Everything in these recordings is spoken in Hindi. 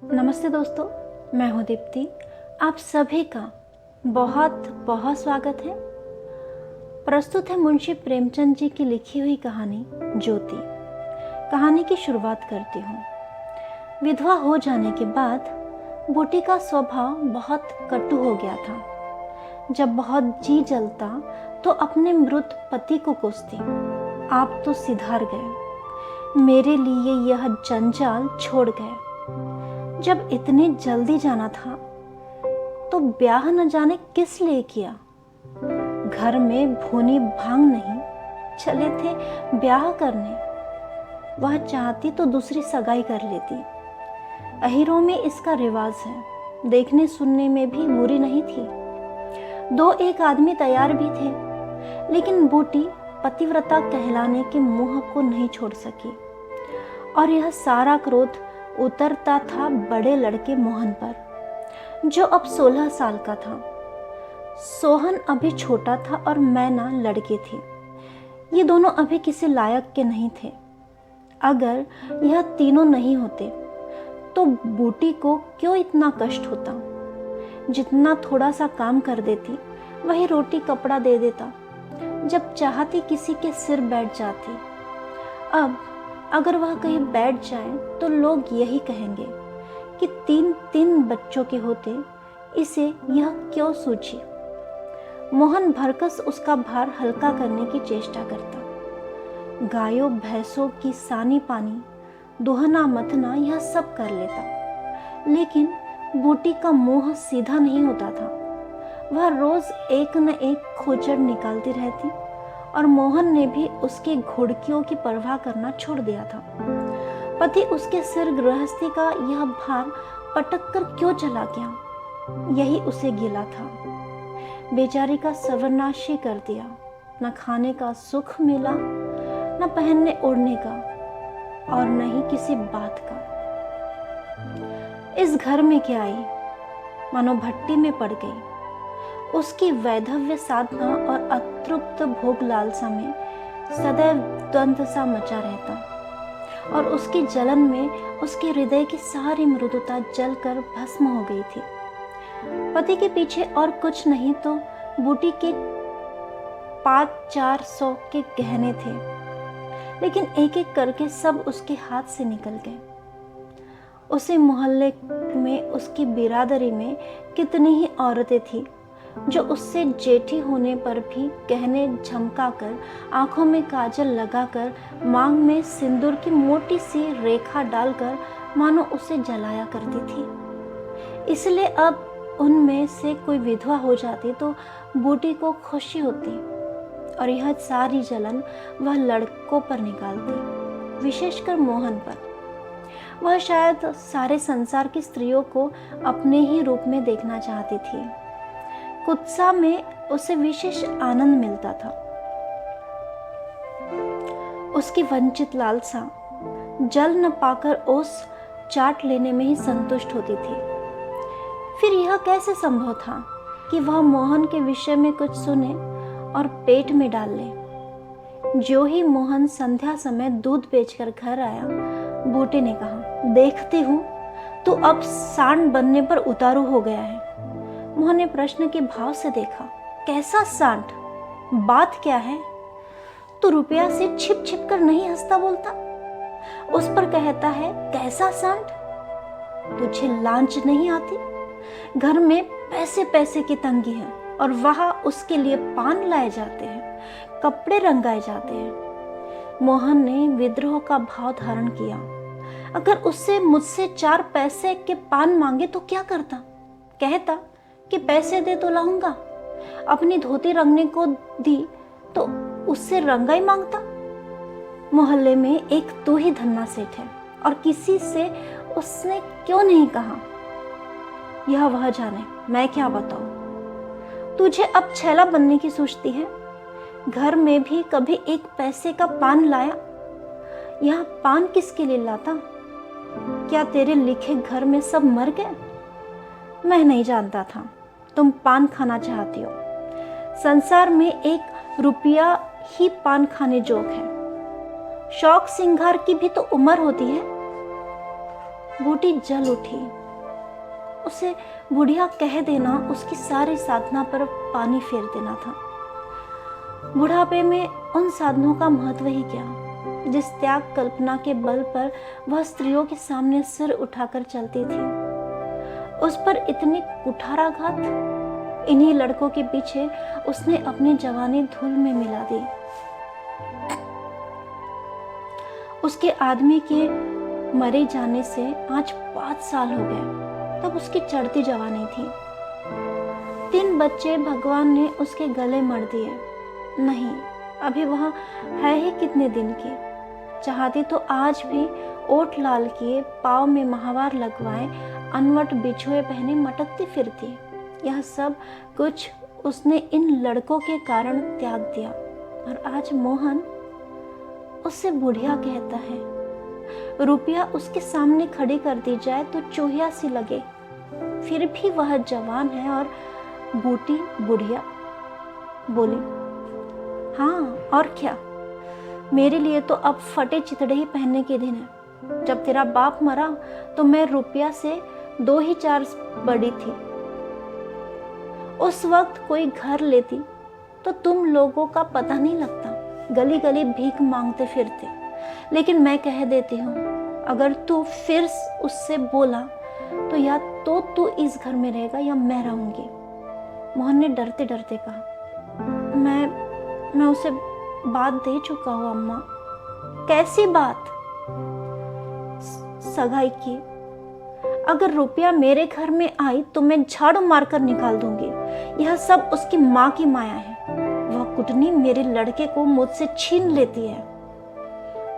नमस्ते दोस्तों, मैं हूँ दीप्ति। आप सभी का बहुत बहुत स्वागत है। प्रस्तुत है मुंशी प्रेमचंद जी की लिखी हुई कहानी ज्योति। कहानी की शुरुआत करती हूँ। विधवा हो जाने के बाद बूटी का स्वभाव बहुत कटु हो गया था। जब बहुत जी जलता तो अपने मृत पति को कोसती, आप तो सिधार गए, मेरे लिए यह जंजाल छोड़ गए। जब इतनी जल्दी जाना था तो ब्याह न जाने किस लिए किया। घर में भूनी भांग नहीं, चले थे ब्याह करने। वह चाहती तो दूसरी सगाई कर लेती। अहीरों में इसका रिवाज है, देखने सुनने में भी बुरी नहीं थी। 2-1 आदमी तैयार भी थे, लेकिन बूटी पतिव्रता कहलाने के मोह को नहीं छोड़ सकी और यह सारा क्रोध उतरता था बड़े लड़के मोहन पर, जो अब 16 साल का था। सोहन अभी छोटा था और मैना लड़की थी। ये दोनों अभी किसी लायक के नहीं थे। अगर यह तीनों नहीं होते तो बूटी को क्यों इतना कष्ट होता। जितना थोड़ा सा काम कर देती, वही रोटी कपड़ा दे देता, जब चाहती किसी के सिर बैठ जाती। अब अगर वह कहीं बैठ जाए तो लोग यही कहेंगे कि 3 बच्चों के होते इसे यह क्यों सूझी। मोहन भरकस उसका भार हल्का करने की चेष्टा करता। गायों भैंसों की सानी पानी, दुहना मथना यह सब कर लेता, लेकिन बूटी का मुंह सीधा नहीं होता था। वह रोज एक न एक खोचर निकालती रहती और मोहन ने भी उसकी घुड़कियों की परवाह करना छोड़ दिया था। पति उसके सिर गृहस्थी का यह भार पटक कर क्यों चला गया, यही उसे गिला था। बेचारी का सर्वनाश ही कर दिया। न खाने का सुख मिला, न पहनने ओढ़ने का, और न ही किसी बात का। इस घर में क्या आई, मानो भट्टी में पड़ गई। उसकी वैधव्य साधना और अतृप्त भोग लालसा में सदैव द्वंद्व सा मचा रहता और उसकी जलन में उसके हृदय की सारी मृदुता जलकर भस्म हो गई थी। पति के पीछे और कुछ नहीं तो बूटी के 500-400 के गहने थे, लेकिन एक एक करके सब उसके हाथ से निकल गए। उसी मोहल्ले में, उसकी बिरादरी में कितनी ही औरतें थी जो उससे जेठी होने पर भी गहने झमकाकर, आंखों में काजल लगाकर, मांग में सिंदूर की मोटी सी रेखा डालकर मानो उसे जलाया करती थी। इसलिए अब उनमें से कोई विधवा हो जाती तो बूटी को खुशी होती और यह सारी जलन वह लड़कों पर निकालती, विशेषकर मोहन पर। वह शायद सारे संसार की स्त्रियों को अपने ही रूप में देखना चाहती थी। कुत्सा में उसे विशेष आनंद मिलता था। उसकी वंचित लालसा जल न पाकर ओस चाट लेने में ही संतुष्ट होती थी। फिर यह कैसे संभव था कि वह मोहन के विषय में कुछ सुने और पेट में डाल ले। जो ही मोहन संध्या समय दूध बेचकर घर आया, बूटी ने कहा, देखती हूँ तू अब सांड बनने पर उतारू हो गया है। मोहन ने प्रश्न के भाव से देखा। कैसा सांड? बात क्या है? तू रुपया से छिप छिप कर नहीं हंसता बोलता, उस पर कहता है कैसा सांड? तुझे लांच नहीं आती? घर में पैसे पैसे की तंगी है और वहां उसके लिए पान लाए जाते हैं, कपड़े रंगाए जाते हैं। मोहन ने विद्रोह का भाव धारण किया। अगर उससे मुझसे 4 पैसे के पान मांगे तो क्या करता? कहता कि पैसे दे तो लाऊंगा। अपनी धोती रंगने को दी तो उससे रंगाई मांगता। मोहल्ले में एक तू ही धन्ना सेठ है और किसी से उसने क्यों नहीं कहा। यह वह जाने, मैं क्या बताऊं। तुझे अब छैला बनने की सोचती है। घर में भी कभी 1 पैसे का पान लाया? यह पान किसके लिए लाता? क्या तेरे लिखे घर में सब मर गए? मैं नहीं जानता था तुम पान खाना चाहती हो। संसार में 1 रुपया ही पान खाने जोग है। शौक सिंगार की भी तो उम्र होती है। बूटी जल उठी। उसे बुढ़िया कह देना उसकी सारी साधना पर पानी फेर देना था। बुढ़ापे में उन साधनों का महत्व ही क्या, जिस त्याग कल्पना के बल पर वह स्त्रियों के सामने सिर उठाकर चलती थी। उस पर इतनी कुठाराघात, इन्हीं लड़कों के पीछे उसने अपनी जवानी धूल में मिला दी। उसके आदमी के मरे जाने से आज 5 साल हो गए, तब उसकी चढ़ती जवानी थी। 3 बच्चे भगवान ने उसके गले मर दिए। नहीं, अभी वह है ही कितने दिन की। चाहती तो आज भी ओठ लाल किए, पाँव में महावार लगवाए, अनवट बिछुए पहने मटकती फिरती। यह सब कुछ उसने इन लड़कों के कारण त्याग दिया, और आज मोहन उससे बुढ़िया कहता है। रुपया उसके सामने खड़ी कर दी जाए तो चूहिया सी लगे, फिर भी वह जवान है और बूटी बुढ़िया। बोली, हाँ और क्या, मेरे लिए तो अब फटे चितड़े ही पहनने के दिन है। जब तेरा बाप मरा तो मैं रुपया से 2 ही 4 बड़ी थी। उस वक्त कोई घर लेती तो तुम लोगों का पता नहीं लगता, गली गली भीख मांगते फिरते। लेकिन मैं कह देती हूँ, अगर तू फिर उससे बोला तो या तो तू इस घर में रहेगा या मैं रहूंगी। मोहन ने डरते डरते कहा, मैं उसे बात दे चुका हूँ अम्मा। कैसी बात? सगाई की। अगर रुपया मेरे घर में आई तो मैं झाड़ू मारकर निकाल दूंगी। यह सब उसकी माँ की माया है। वह कुटनी मेरे लड़के को मुझसे छीन लेती है।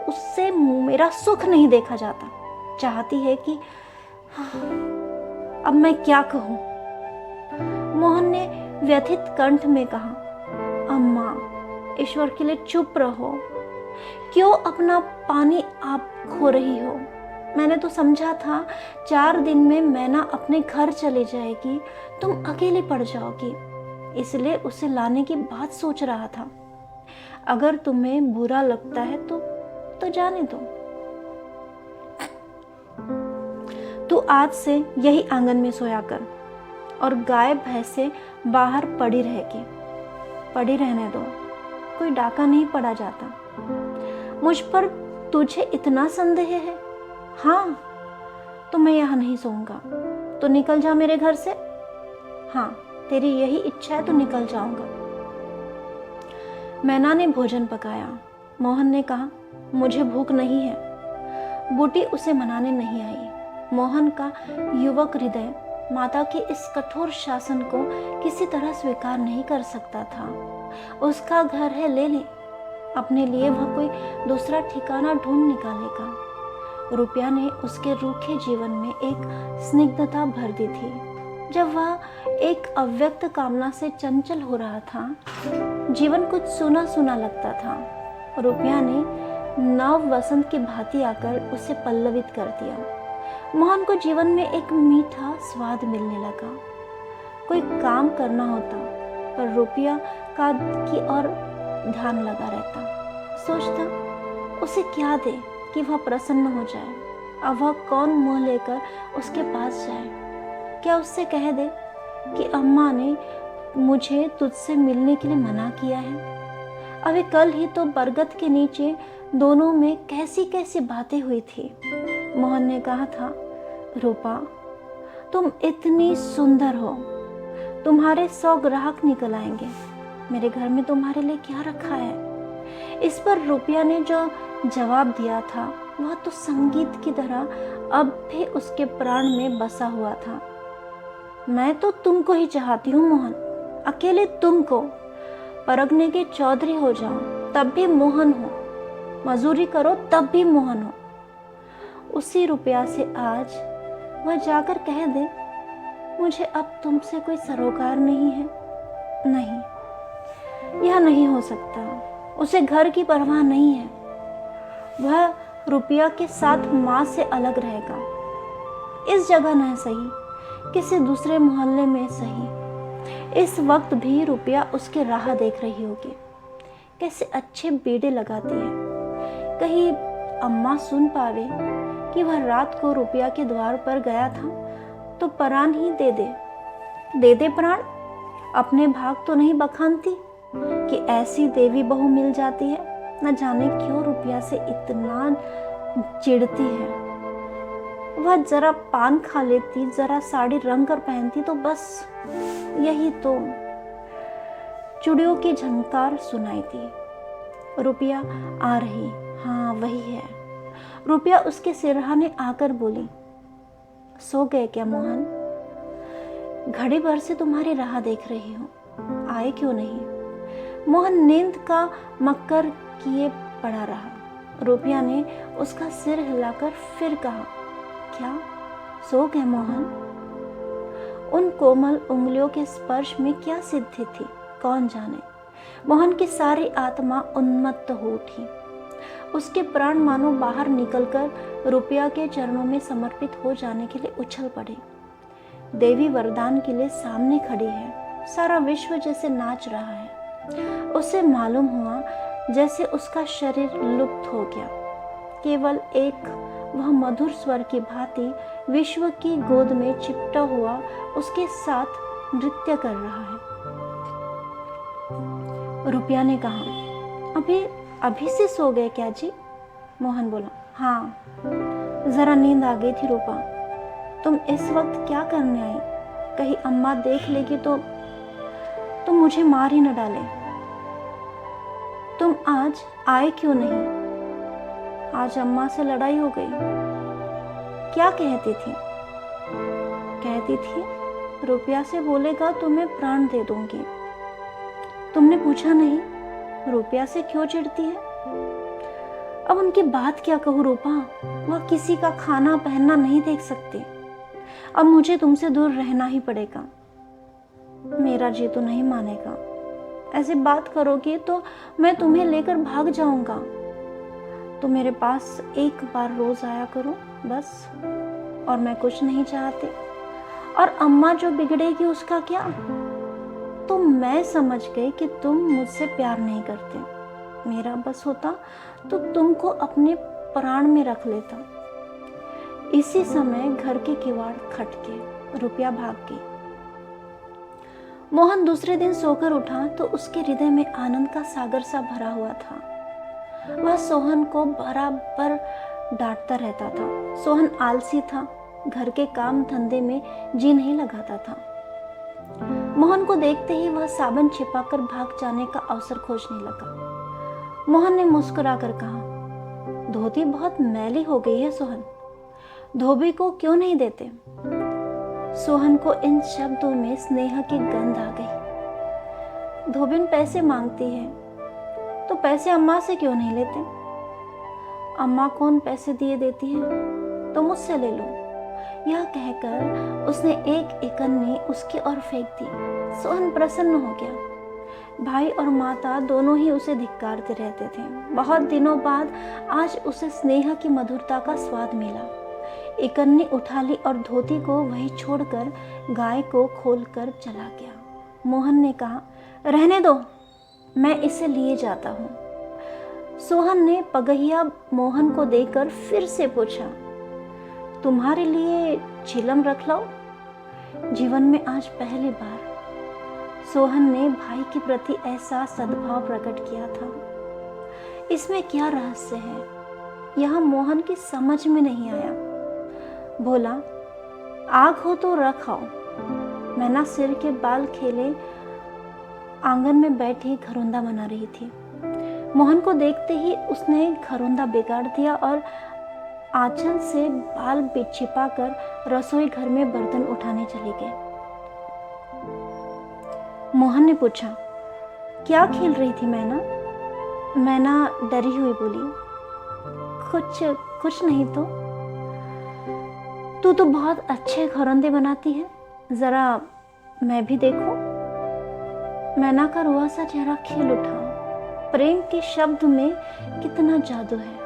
उससे मेरा सुख नहीं देखा जाता। चाहती है कि अब मैं क्या कहूँ? मोहन ने व्यथित कंठ में कहा, अम्मा ईश्वर के लिए चुप रहो। क्यों अपना पानी आप खो रही हो? मैंने तो समझा था 4 दिन में मैना अपने घर चली जाएगी, तुम अकेली पड़ जाओगी, इसलिए उसे लाने की बात सोच रहा था। अगर तुम्हें बुरा लगता है तो जाने दो। तू आज से यही आंगन में सोया कर और गाय भैंसे बाहर पड़ी रहने दो। कोई डाका नहीं पड़ा जाता। मुझ पर तुझे इतना संदेह है? हाँ, तो मैं यहाँ नहीं सोऊंगा। तो निकल जा मेरे घर से। हाँ, तेरी यही इच्छा है तो निकल जाऊंगा। मैना ने भोजन पकाया। मोहन ने कहा, मुझे भूख नहीं है। बूटी उसे मनाने नहीं आई। मोहन का युवक हृदय माता के इस कठोर शासन को किसी तरह स्वीकार नहीं कर सकता था। उसका घर है, ले ले। अपने लिए वह कोई दूसरा ठिकाना ढूंढ निकालेगा। रुपया ने उसके रूखे जीवन में एक स्निग्धता भर दी थी। जब वह एक अव्यक्त कामना से चंचल हो रहा था, जीवन कुछ सुना सुना लगता था। रुपया ने नव वसंत की भांति आकर उसे पल्लवित कर दिया। मोहन को जीवन में एक मीठा स्वाद मिलने लगा। कोई काम करना होता पर रुपया का की ओर ध्यान लगा रहता। सोचता उसे क्या दे कि वह प्रसन्न हो जाए। अब वह कौन मुंह लेकर उसके पास जाए? क्या उससे कह दे कि अम्मा ने मुझे तुझसे मिलने के लिए मना किया है? अभी कल ही तो बरगद के नीचे दोनों में कैसी कैसी बातें हुई थी। मोहन ने कहा था, रूपा तुम इतनी सुंदर हो, तुम्हारे 100 ग्राहक निकल आएंगे। मेरे घर में तुम्हारे लिए क्या रखा है? इस पर रुपया ने जो जवाब दिया था वह तो संगीत की तरह अब भी उसके प्राण में बसा हुआ था। मैं तो तुमको ही चाहती हूँ मोहन, अकेले तुमको। परगने के चौधरी हो जाओ तब भी मोहन हो, मजूरी करो तब भी मोहन हो। उसी रुपया से आज वह जाकर कह दे, मुझे अब तुमसे कोई सरोकार नहीं है। नहीं, यह नहीं हो सकता। उसे घर की परवाह नहीं है। वह रुपया के साथ माँ से अलग रहेगा। इस जगह न सही, किसी दूसरे मोहल्ले में सही। इस वक्त भी रुपया उसकी राह देख रही होगी। कैसे अच्छे बेड़े लगाती है, कहीं अम्मा सुन पावे कि वह रात को रुपया के द्वार पर गया था तो प्राण ही दे दे प्राण। अपने भाग तो नहीं बखानती कि ऐसी देवी बहू मिल जाती है। न जाने क्यों रुपया से इतना चिढ़ती है। वह जरा पान खा लेती, जरा साड़ी रंग कर पहनती तो बस यही तो चुड़ियों की झनकार सुनाई दी। रुपया आ रही, हाँ वही है। रुपया उसके सिरहाने आकर बोली, सो गए क्या मोहन? घड़ी भर से तुम्हारी राह देख रही हूँ, आए क्यों नहीं? मोहन नींद का मक्कर किए पड़ा रहा। रुपया ने उसका सिर हिलाकर फिर कहा, क्या सो गए मोहन? उन कोमल उंगलियों के स्पर्श में क्या सिद्धि थी, कौन जाने। मोहन की सारी आत्मा उन्मत्त हो उठी। उसके प्राण मानो बाहर निकलकर रुपया के चरणों में समर्पित हो जाने के लिए उछल पड़े। देवी वरदान के लिए सामने खड़ी है। सारा विश्व जैसे नाच रहा है। उसे मालूम हुआ जैसे उसका शरीर लुप्त हो गया। केवल एक वह मधुर स्वर की भांति विश्व की गोद में चिपटा हुआ उसके साथ नृत्य कर रहा है। रुपया ने कहा, अभी से सो गए क्या जी? मोहन बोला, हाँ जरा नींद आ गई थी रूपा। तुम इस वक्त क्या करने आई? कहीं अम्मा देख लेगी तो तुम मुझे मार ही न डाले। तुम आज आए क्यों नहीं? आज अम्मा से लड़ाई हो गई। क्या कहती थी? कहती थी रुपया से बोलेगा तो मैं प्राण दे दूंगी। तुमने पूछा नहीं रुपया से क्यों चिढ़ती है? अब उनकी बात क्या कहूँ रूपा, वह किसी का खाना पहनना नहीं देख सकती। अब मुझे तुमसे दूर रहना ही पड़ेगा। मेरा जी तो नहीं मानेगा। ऐसी बात करोगी तो मैं तुम्हें लेकर भाग जाऊंगा। तो मेरे पास एक बार रोज आया करो बस, और मैं कुछ नहीं चाहती। और अम्मा जो बिगड़ेगी उसका क्या? तो मैं समझ गई कि तुम मुझसे प्यार नहीं करते। मेरा बस होता तो तुमको अपने प्राण में रख लेता। इसी समय घर के किवाड़ खटके। रुपया भाग गई। मोहन दूसरे दिन सोकर उठा तो उसके हृदय में आनंद का सागर सा भरा हुआ था। वह सोहन को बराबर डांटता रहता था। सोहन आलसी था, घर के काम धंधे में जी नहीं लगाता था। मोहन को देखते ही वह साबन छिपाकर भाग जाने का अवसर खोजने लगा। मोहन ने मुस्कुराकर कहा, धोती बहुत मैली हो गई है सोहन, धोबी को क्यों नहीं देते? सोहन को इन शब्दों में स्नेह की गंध आ गई। धोबिन पैसे मांगती है तो पैसे अम्मा से क्यों नहीं लेते? अम्मा कौन पैसे दिए देती है, तो मुझसे ले लो। यह कहकर उसने एक इकन्नी उसकी ओर फेंक दी। सोहन प्रसन्न हो गया। भाई और माता दोनों ही उसे धिक्कारते रहते थे। बहुत दिनों बाद आज उसे स्नेह की मधुरता का स्वाद मिला। इकन्नी उठा ली और धोती को वहीं छोड़कर गाय को खोलकर चला गया। मोहन ने कहा, रहने दो, मैं इसे लिए जाता हूँ। सोहन ने पगहिया मोहन को देकर फिर से पूछा, तुम्हारे लिए चिलम रख लाओ? जीवन में आज पहली बार सोहन ने भाई के प्रति ऐसा सद्भाव प्रकट किया था। इसमें क्या रहस्य है, यह मोहन की समझ में नहीं आया। बोला, आग हो तो रखाओ। मैना सिर के बाल खेले आंगन में बैठी घरौंदा बना रही थी। मोहन को देखते ही उसने घरौंदा बिगाड़ दिया और आंचल से बाल छिपाकर रसोई घर में बर्तन उठाने चले गए। मोहन ने पूछा, क्या खेल रही थी मैना? मैना डरी हुई बोली, कुछ नहीं तो। तू तो बहुत अच्छे घरौंदे बनाती है, जरा मैं भी देखूं। मैना का रुआ सा चेहरा खिल उठा। प्रेम के शब्द में कितना जादू है।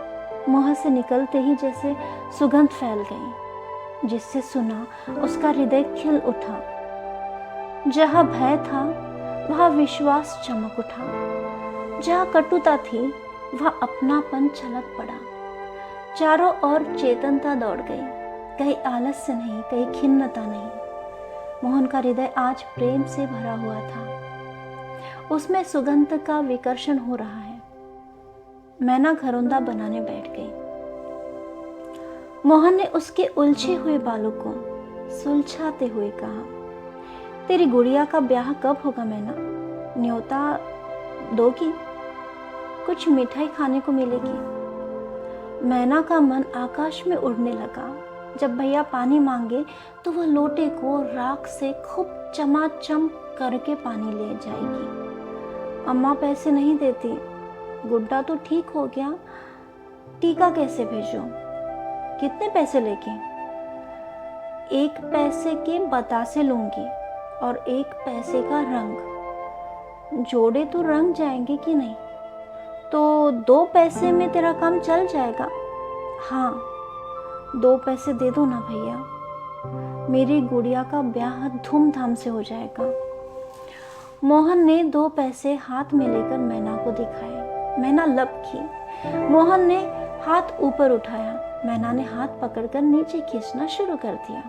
मुंह से निकलते ही जैसे सुगंध फैल गई। जिससे सुना उसका हृदय खिल उठा। जहाँ भय था वहाँ विश्वास चमक उठा। जहाँ कटुता थी वहाँ अपनापन छलक पड़ा। चारों ओर चेतनता दौड़ गई। कहीं आलस्य नहीं, कहीं खिन्नता नहीं। मोहन का हृदय आज प्रेम से भरा हुआ था। उसमें सुगंध का विकर्षण हो रहा है। मैना घरौंदा बनाने बैठ गई। मोहन ने उसके उलझे हुए बालों को सुलझाते हुए कहा, तेरी गुड़िया का ब्याह कब होगा मैना? न्योता दोगी? कुछ मिठाई खाने को मिलेगी। मैना का मन आकाश में उड़ने लगा। जब भैया पानी मांगे तो वह लोटे को राख से खूब चमाचम करके पानी ले जाएगी। अम्मा पैसे नहीं देती। गुड्डा तो ठीक हो गया, टीका कैसे भेजो? कितने पैसे लेके? 1 पैसे के बतासे लूंगी और 1 पैसे का रंग। जोड़े तो रंग जाएंगे कि नहीं? तो 2 पैसे में तेरा काम चल जाएगा। हाँ, 2 पैसे दे दो ना भैया, मेरी गुड़िया का ब्याह धूमधाम से हो जाएगा। मोहन ने 2 पैसे हाथ में लेकर मैना को दिखाए। मैना लपकी। मोहन ने हाथ ऊपर उठाया। मैना ने हाथ पकड़कर नीचे खींचना शुरू कर दिया।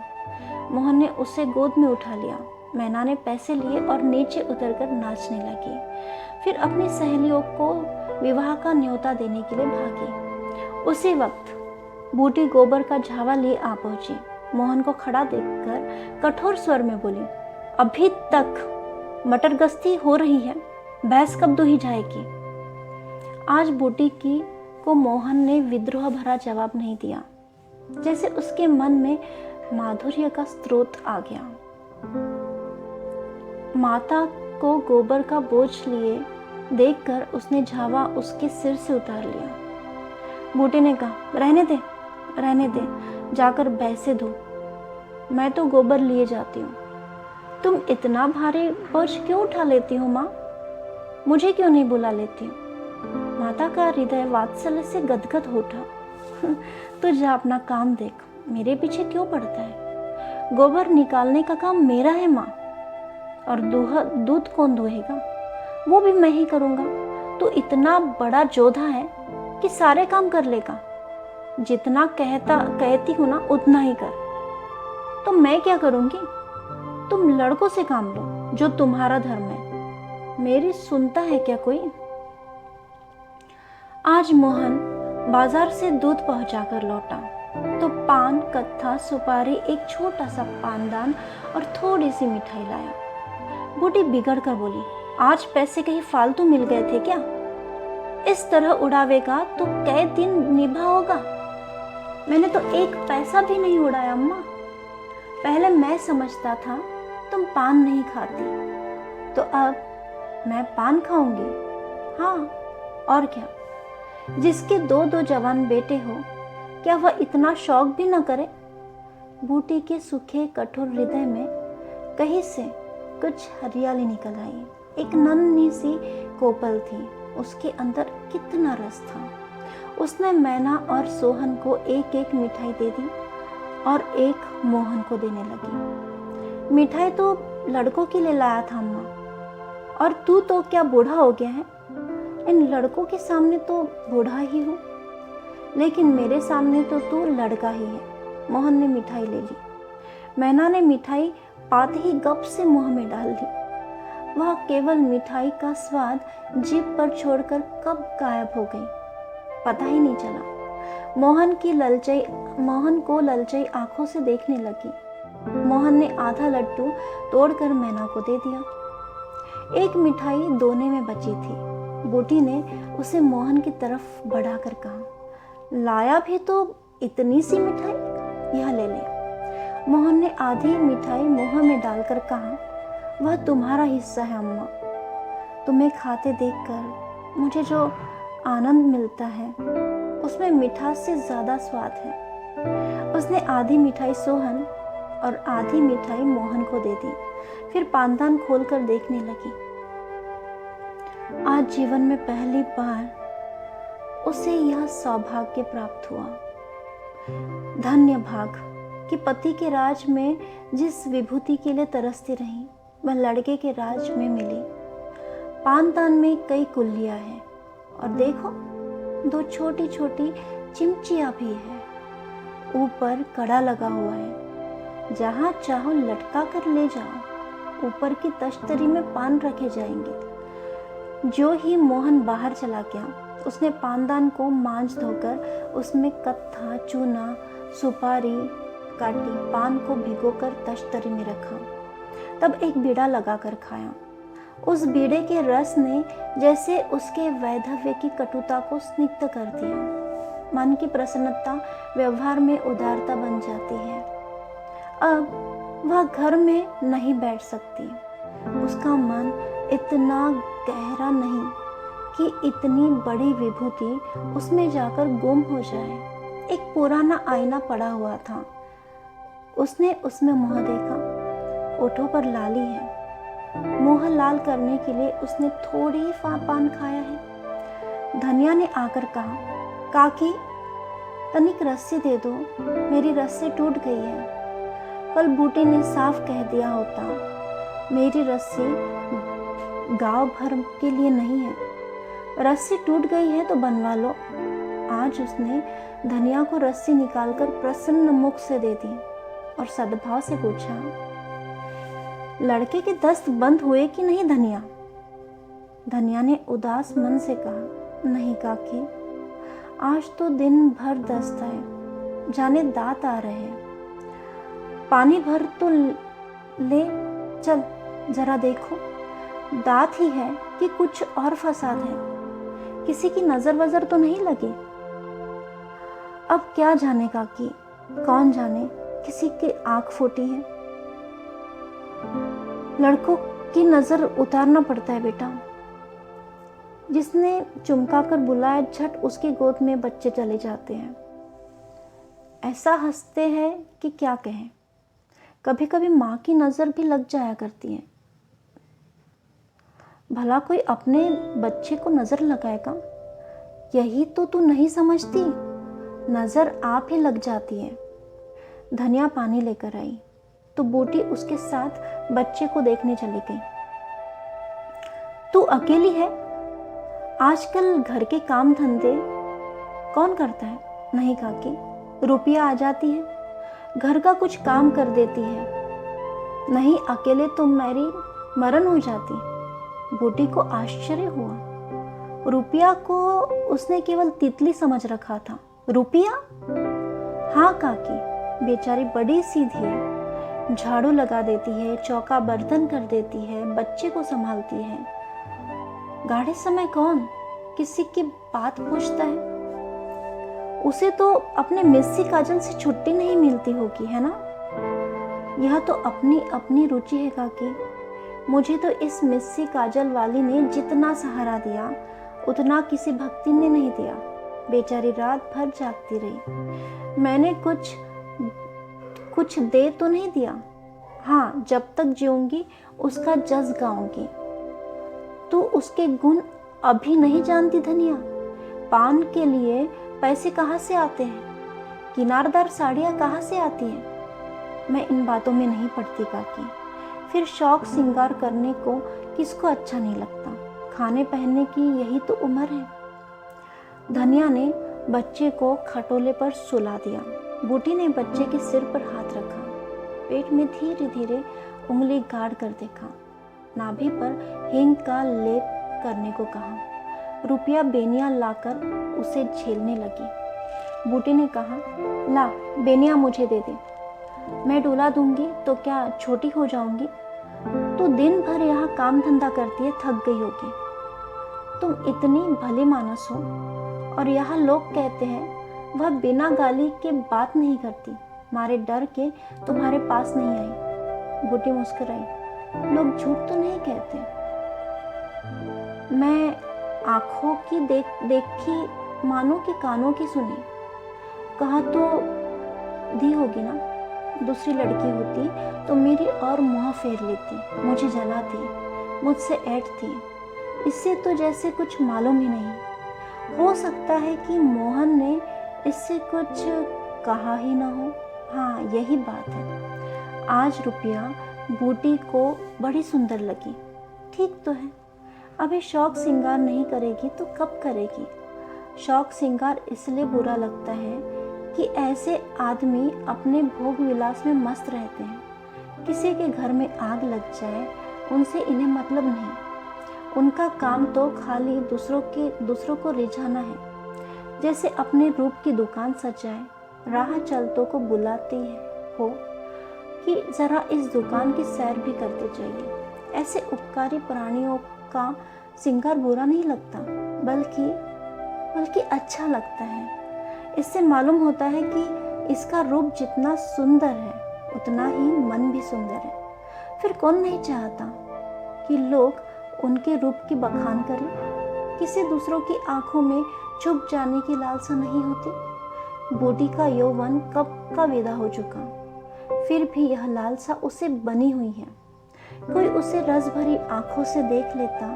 मोहन ने उसे गोद में उठा लिया। मैना ने पैसे लिए और नीचे उतरकर नाचने लगी। फिर अपनी सहेलियों को विवाह का न्योता देने के लिए भागी। उसी वक्त बूटी गोबर का झावा लिए आ पहुंची। मोहन को खड़ा देखकर कठोर स्वर में बोली, अभी तक मटर गश्ती हो रही है, भैंस कब दुही जाएगी? आज बूटी को मोहन ने विद्रोह भरा जवाब नहीं दिया, जैसे उसके मन में माधुर्य का स्रोत आ गया। माता को गोबर का बोझ लिए देखकर उसने झावा उसके सिर से उतार लिया। बूटी ने कहा, रहने दे, जाकर भैंसे धो, मैं तो गोबर लिए जाती हूँ। तुम इतना भारी बोझ क्यों उठा लेती हो माँ? मुझे क्यों नहीं बुला लेती हो? माता का हृदय वात्सल्य से गदगद हो उठा। तो जा अपना काम देख, मेरे पीछे क्यों पड़ता है? गोबर निकालने का काम मेरा है माँ, और दूध कौन दुहेगा? वो भी मैं ही करूँगा। तो इतना बड़ा जोधा है कि सारे काम कर लेगा। जितना कहती हूँ ना उतना ही कर। तो मैं क्या करूँगी? तुम लड़कों से काम लो, जो तुम्हारा धर्म है। मेरी सुनता है क्या कोई? आज मोहन बाजार से दूध पहुंचाकर लौटा तो पान, कत्था, सुपारी, एक छोटा सा पानदान और थोड़ी सी मिठाई लाया। बूटी बिगड़ कर बोली, आज पैसे कहीं फालतू मिल गए थे क्या? इस तरह उड़ावेगा तो कै दिन निभा होगा? मैंने तो 1 पैसा भी नहीं उड़ाया अम्मा। पहले मैं समझता था तुम पान नहीं खाती, तो अब मैं पान खाऊंगी। हाँ, और क्या? जिसके 2 जवान बेटे हो, क्या वह इतना शौक भी न करे? बूटी के सूखे कठोर हृदय में कहीं से कुछ हरियाली निकल आई। एक नन्ही सी कोपल थी, उसके अंदर कितना रस था। उसने मैना और सोहन को 1-1 मिठाई दे दी और 1 मोहन को देने लगी। मिठाई तो लड़कों के लिए लाया था अम्मा, और तू तो क्या बूढ़ा हो गया है? इन लड़कों के सामने तो बूढ़ा ही हूँ, लेकिन मेरे सामने तो तू लड़का ही है। मोहन ने मिठाई ले ली। मैना ने मिठाई पाते ही गप से मुंह में डाल दी। वह केवल मिठाई का स्वाद जीभ पर छोड़कर कब गायब हो गई, पता ही नहीं चला। मोहन को ललचाई आंखों से देखने लगी। मोहन ने आधा लड्डू तोड़कर मैना को दे दिया। 1 मिठाई दोने में बची थी। बूटी ने उसे मोहन की तरफ बढ़ाकर कहा, लाया भी तो इतनी सी मिठाई, यह ले ले। मोहन ने आधी मिठाई मुंह में डालकर कहा, वह तुम्हारा हिस्सा है अम्मा। तुम्हें खाते देखकर मुझे जो आनंद मिलता है उसमें मिठास से ज़्यादा स्वाद है। उसने आधी मिठाई सोहन और आधी मिठाई मोहन को दे दी। फिर पानदान खोलकर देखने लगी। आज जीवन में पहली बार उसे यह सौभाग्य प्राप्त हुआ। धन्य भाग कि पति के राज में जिस विभूति के लिए तरसती रही, वह लड़के के राज में मिली। पानदान में कई कुल्लियां हैं, और देखो 2 छोटी छोटी चिमचिया भी है, ऊपर कड़ा लगा हुआ है, जहाँ चाहो लटका कर ले जाओ। ऊपर की तश्तरी में पान रखे जाएंगे। जो ही मोहन बाहर चला गया, उसने पानदान को मांज धोकर उसमें कत्था, चूना, सुपारी काटी, पान को भिगोकर तश्तरी में रखा। तब एक बीड़ा लगाकर खाया। उस बीड़े के रस ने जैसे उसके वैधव्य की कटुता को स्निग्ध कर दिया। मन की प्रसन्नता व्यवहार में उदारता बन जाती है। अब वह घर में नहीं बैठ सकती। उसका मन इतना गहरा नहीं कि इतनी बड़ी विभूति उसमें जाकर गुम हो जाए। एक पुराना आईना पड़ा हुआ था। उसने उसमें मुँह देखा। ओठों पर लाली है। मुँह लाल करने के लिए उसने थोड़ी ही पान खाया है। धनिया ने आकर कहा, काकी तनिक रस्सी दे दो, मेरी रस्सी टूट गई है। कल बूटी ने साफ कह दिया होता, मेरी रस्सी गांव भर के लिए नहीं है, रस्सी टूट गई है तो बनवा लो। आज उसने धनिया को रस्सी निकालकर प्रसन्न मुख से दे दी और सद्भाव से पूछा, लड़के के दस्त बंद हुए कि नहीं धनिया? धनिया ने उदास मन से कहा, नहीं काकी, आज तो दिन भर दस्त है, जाने दांत आ रहे हैं। पानी भर तो ले, चल जरा देखो, दांत ही है कि कुछ और फसाद है, किसी की नजर वजर तो नहीं लगी? अब क्या जाने काकी, कौन जाने किसी की आंख फूटी है। लड़कों की नजर उतारना पड़ता है बेटा। जिसने चुमका कर बुलाया, झट उसकी गोद में बच्चे चले जाते हैं। ऐसा हंसते हैं कि क्या कहें। कभी कभी माँ की नजर भी लग जाया करती है। भला कोई अपने बच्चे को नजर लगाएगा? यही तो तू नहीं समझती, नजर आप ही लग जाती है। धनिया पानी लेकर आई तो बूटी उसके साथ बच्चे को देखने चली गई। तू अकेली है? आजकल घर के काम धंधे कौन करता है? नहीं काकी, रुपया आ जाती है, घर का कुछ काम कर देती है। नहीं अकेले तो मेरी मरण हो जाती। बूटी को आश्चर्य हुआ। रुपया को उसने केवल तितली समझ रखा था। रुपया? हाँ काकी, बेचारी बड़ी सीधी है, झाड़ू लगा देती है, चौका बर्तन कर देती है, बच्चे को संभालती है। गाढ़े समय कौन किसी की बात पूछता है? उसे तो अपने मिस्सी काजल से छुट्टी नहीं मिलती होगी, है ना? यह तो अपनी अपनी रुचि है काकी। मुझे तो इस मिस्सी काजल वाली ने जितना सहारा दिया उतना किसी भक्ति ने नहीं दिया। बेचारी रात भर जागती रही। मैंने कुछ दे तो नहीं दिया। हाँ, जब तक जीऊंगी उसका जस गाऊंगी। तू उसके गुण अभी नहीं जानती धनिया। पान के लिए पैसे कहाँ से आते हैं? किनारदार साड़ियाँ कहाँ से आती हैं? मैं इन बातों में नहीं पड़ती काकी। फिर शौक श्रृंगार करने को किसको अच्छा नहीं लगता? खाने पहनने की यही तो उम्र है। धनिया ने बच्चे को खटोले पर सुला दिया। बूटी ने बच्चे के सिर पर हाथ रखा, पेट में धीरे धीरे उंगली गाड़ कर देखा, नाभि पर हींग का लेप करने को कहा। रुपया बेनिया लाकर उसे झेलने लगी। बूटी ने कहा, ला बेनिया मुझे दे दे, मैं डुला दूंगी तो क्या छोटी हो जाऊंगी? तू दिन भर यहाँ काम धंधा करती है, थक गई होगी। तुम इतनी भली मानस हो और यहाँ लोग कहते हैं वह बिना गाली के बात नहीं करती, मारे डर के तुम्हारे पास नहीं आई। बूटी मुस्कुराई, लोग झूठ तो नहीं कहते। मैं आंखों की देखी मानो कि कानों की सुनी। कहा तो दी होगी ना, दूसरी लड़की होती तो मेरी और मुँह फेर लेती, मुझे जलाती, मुझसे ऐंठती। इससे तो जैसे कुछ मालूम ही नहीं। हो सकता है कि मोहन ने इससे कुछ कहा ही ना हो। हाँ, यही बात है। आज रुपया बूटी को बड़ी सुंदर लगी। ठीक तो है, अभी शौक श्रृंगार नहीं करेगी तो कब करेगी? शौक श्रृंगार इसलिए बुरा लगता है कि ऐसे आदमी अपने भोग विलास में मस्त रहते हैं। किसी के घर में आग लग जाए उनसे इन्हें मतलब नहीं। उनका काम तो खाली दूसरों को रिझाना है। जैसे अपने रूप की दुकान सजाए, राह चलतों को बुलाती हो कि जरा इस दुकान की सैर भी करते जाइए। ऐसे उपकारी प्राणियों का श्रृंगार बुरा नहीं लगता, बल्कि अच्छा लगता है। इससे मालूम होता है कि इसका रूप जितना सुंदर है उतना ही मन भी सुंदर है। फिर कौन नहीं चाहता कि लोग उनके रूप की बखान करें। किसी दूसरों की आंखों में छुप जाने की लालसा नहीं होती। बूटी का यौवन कब का विदा हो चुका, फिर भी यह लालसा उसे बनी हुई है। कोई उसे रस भरी आंखों से देख लेता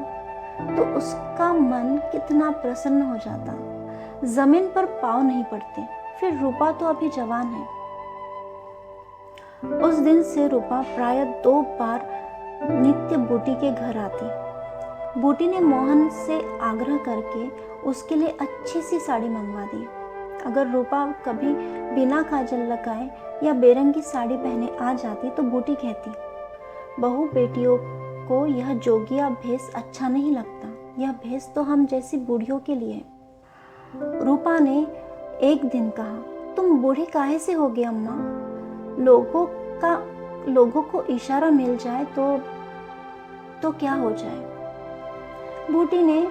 तो उसका मन कितना प्रसन्न हो जाता। जमीन पर पाँव नहीं पड़ते। फिर रूपा तो अभी जवान है। उस दिन से रूपा प्राय 2 बार नित्य बूटी के घर आती। बूटी ने मोहन से आग्रह करके उसके लिए अच्छी सी साड़ी मंगवा दी। अगर रूपा कभी बिना काजल लगाए या बेरंगी साड़ी पहने आ जाती तो बूटी कहती, बहू बेटियों को यह जोगिया भेष अच्छा नहीं लगता। यह भेष तो हम जैसी बूढ़ियों के लिए है। रूपा ने एक दिन कहा, तुम बूढ़ी काहे से होगी अम्मा? लोगों को इशारा मिल जाए तो क्या हो जाए? बूटी ने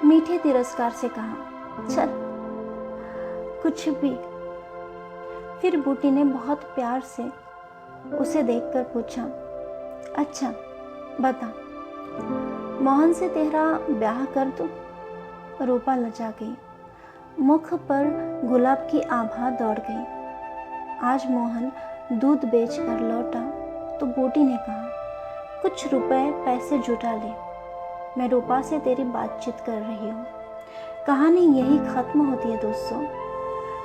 मीठे तिरस्कार से कहा, चल कुछ भी। फिर बूटी ने बहुत प्यार से उसे देखकर पूछा, अच्छा बता, मोहन से तेरा ब्याह कर दूं? रूपा लजा गई। मुख पर गुलाब की आभा दौड़ गई। आज मोहन दूध बेच कर लौटा तो बूटी ने कहा, कुछ पैसे जुटा ले, मैं रूपा से तेरी बातचीत कर रही हूँ। कहानी यही खत्म होती है दोस्तों।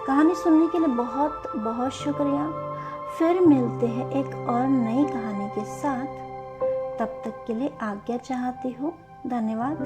कहानी सुनने के लिए बहुत बहुत शुक्रिया। फिर मिलते हैं एक और नई कहानी के साथ। तब तक के लिए आज्ञा चाहती हूँ। धन्यवाद।